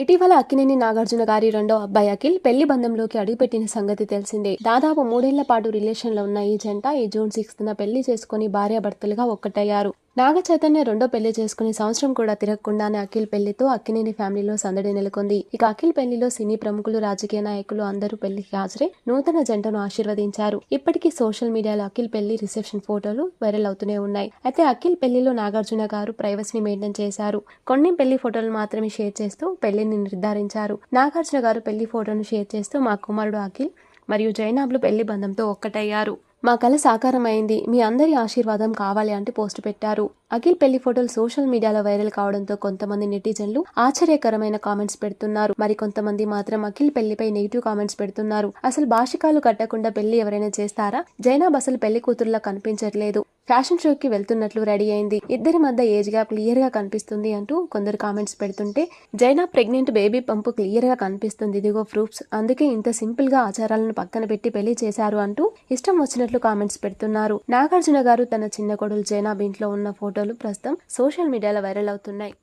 ఇటీవల అక్కినేని నాగార్జున గారి రెండో అబ్బాయి అఖిల్ పెళ్లి బంధంలోకి అడుగుపెట్టిన సంగతి తెలిసిందే. దాదాపు 3 ఏళ్ల పాటు రిలేషన్ లో ఉన్న ఈ జంట ఈ జూన్ 6న పెళ్లి చేసుకుని భార్యాభర్తలుగా ఒక్కటయ్యారు. నాగ చైతన్య రెండో పెళ్లి చేసుకుని సంవత్సరం కూడా తిరగకుండానే అఖిల్ పెళ్లితో అక్కినేని ఫ్యామిలీలో సందడి నెలకొంది. ఇక అఖిల్ పెళ్లిలో సినీ ప్రముఖులు, రాజకీయ నాయకులు అందరూ పెళ్లికి హాజరై నూతన జంటను ఆశీర్వదించారు. ఇప్పటికీ సోషల్ మీడియాలో అఖిల్ పెళ్లి రిసెప్షన్ ఫోటోలు వైరల్ అవుతూనే ఉన్నాయి. అయితే అఖిల్ పెళ్లిలో నాగార్జున గారు ప్రైవసీని మెయింటైన్ చేశారు. కొన్ని పెళ్లి ఫోటోలు మాత్రమే షేర్ చేస్తూ పెళ్లిని నిర్ధారించారు. నాగార్జున గారు పెళ్లి ఫోటోను షేర్ చేస్తూ మా కుమారుడు అఖిల్ మరియు జైనాబ్లు పెళ్లి బంధంతో ఒక్కటయ్యారు. మా కల సాకారం అయింది. మీ అందరి ఆశీర్వాదం కావాలి అంటూ పోస్టు పెట్టారు. అఖిల్ పెళ్లి ఫోటోలు సోషల్ మీడియాలో వైరల్ కావడంతో కొంతమంది నెటిజన్లు ఆశ్చర్యకరమైన కామెంట్స్ పెడుతున్నారు. మరి కొంతమంది మాత్రం అఖిల్ పెళ్లిపై నెగిటివ్ కామెంట్స్ పెడుతున్నారు. అసలు భాషికాలు కట్టకుండా పెళ్లి ఎవరైనా చేస్తారా? జైనాబ్ అసలు పెళ్లి కూతురులా కనిపించట్లేదు. ఫ్యాషన్ షోకి వెళ్తున్నట్లు రెడీ అయింది. ఇద్దరి మధ్య ఏజ్ గ్యాప్ క్లియర్ గా కనిపిస్తుంది అంటూ కొందరు కామెంట్స్ పెడుతుంటే, జైనాబ్ ప్రెగ్నెంట్, బేబీ పంపు క్లియర్ గా కనిపిస్తుంది, ఇదిగో ప్రూఫ్స్, అందుకే ఇంత సింపుల్ గా ఆచారాలను పక్కన పెట్టి పెళ్లి చేశారు అంటూ ఇష్టం వచ్చినట్లు కామెంట్స్ పెడుతున్నారు. నాగార్జున గారు తన చిన్న కొడులు జైనాబ్ ఇంట్లో ఉన్న ఫోటోలు ప్రస్తుతం సోషల్ మీడియాలో వైరల్ అవుతున్నాయి.